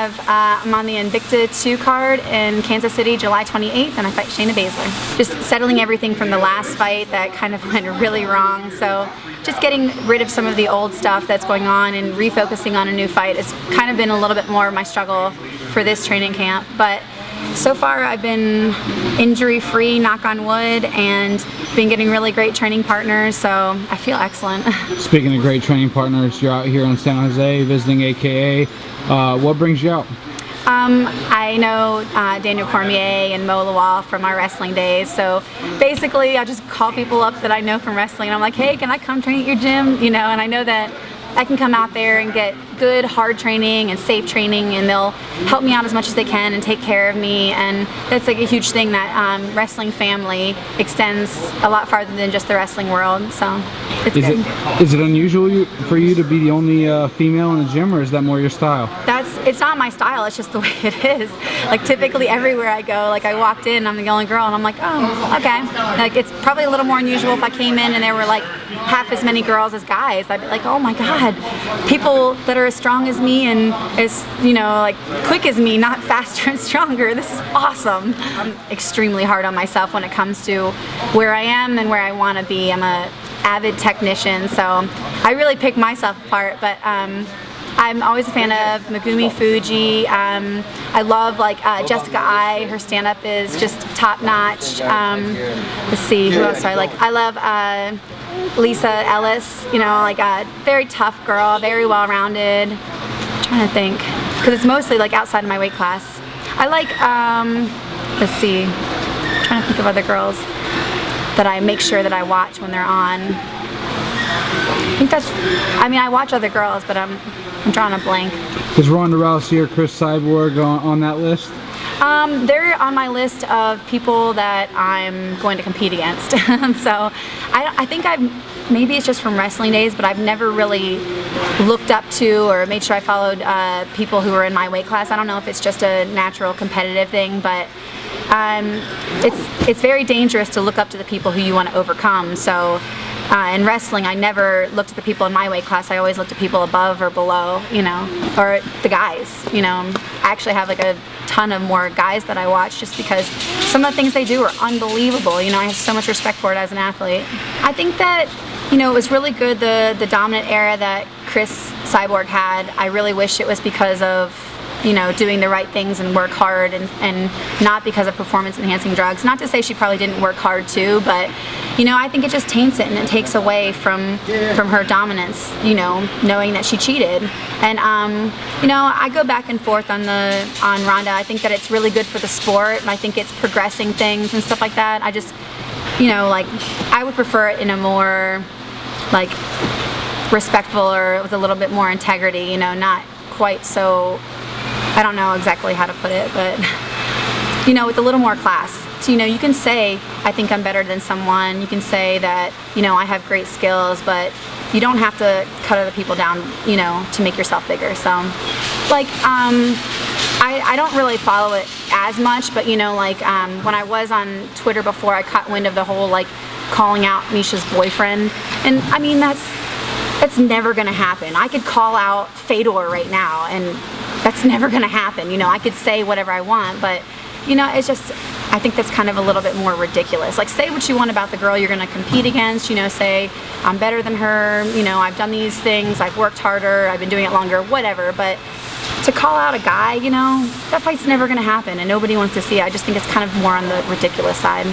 I'm on the Invicta 2 card in Kansas City, July 28th, and I fight Shayna Baszler. Just settling everything from the last fight that kind of went really wrong. So just getting rid of some of the old stuff that's going on and refocusing on a new fight. It's kind of been a little bit more of my struggle for this training camp. But so far I've been injury-free, knock on wood, and been getting really great training partners, so I feel excellent. Speaking of great training partners, you're out here in San Jose visiting AKA. What brings you out? I know Daniel Cormier and Mo Lawal from our wrestling days, so basically I just call people up that I know from wrestling, and I'm like, hey, can I come train at your gym? You know, and I know that I can come out there and get good, hard training and safe training, and they'll help me out as much as they can and take care of me, and that's like a huge thing that wrestling family extends a lot farther than just the wrestling world, so it's good. Is it unusual for you to be the only female in the gym, or is that more your style? It's not my style, it's just the way it is. Like typically everywhere I go, like I walked in, I'm the only girl, and I'm like, oh, okay. Like it's probably a little more unusual if I came in and there were like half as many girls as guys. I'd be like, oh my God, people that are as strong as me and as, you know, like quick as me, not faster and stronger. This is awesome. I'm extremely hard on myself when it comes to where I am and where I want to be. I'm a avid technician, so I really pick myself apart, but I'm always a fan of Megumi Fuji. I love like Jessica Ai. Her stand-up is just top-notch. Let's see, who else do I like? I love Lisa Ellis, you know, like a very tough girl, very well-rounded. I'm trying to think, because it's mostly like outside of my weight class. I like, let's see, I'm trying to think of other girls that I make sure that I watch when they're on. I think that's, I mean, I watch other girls, but I'm drawing a blank. Is Ronda Rousey or Chris Cyborg on that list? They're on my list of people that I'm going to compete against. So I think maybe it's just from wrestling days, but I've never really looked up to or made sure I followed people who were in my weight class. I don't know if it's just a natural competitive thing, but it's very dangerous to look up to the people who you want to overcome. So in wrestling, I never looked at the people in my weight class. I always looked at people above or below, you know, or the guys, you know. I actually have like a ton of more guys that I watch just because some of the things they do are unbelievable. You know, I have so much respect for it as an athlete. I think that, you know, it was really good, the dominant era that Chris Cyborg had. I really wish it was because of, you know, doing the right things and work hard and not because of performance enhancing drugs. Not to say she probably didn't work hard too, but you know, I think it just taints it and it takes away from her dominance, you know, knowing that she cheated. And you know, I go back and forth on Ronda. I think that it's really good for the sport, and I think it's progressing things and stuff like that. I just, you know, like I would prefer it in a more like respectful or with a little bit more integrity, you know, not quite so, I don't know exactly how to put it, but you know, with a little more class. So, you know, you can say, I think I'm better than someone. You can say that, you know, I have great skills, but you don't have to cut other people down, you know, to make yourself bigger. So, like, I don't really follow it as much, but, you know, like, when I was on Twitter before, I caught wind of the whole, like, calling out Misha's boyfriend. And, I mean, that's never going to happen. I could call out Fedor right now, and that's never going to happen. You know, I could say whatever I want, but, you know, it's just, I think that's kind of a little bit more ridiculous. Like, say what you want about the girl you're going to compete against, you know, say, I'm better than her, you know, I've done these things, I've worked harder, I've been doing it longer, whatever, but to call out a guy, you know, that fight's never going to happen and nobody wants to see it. I just think it's kind of more on the ridiculous side.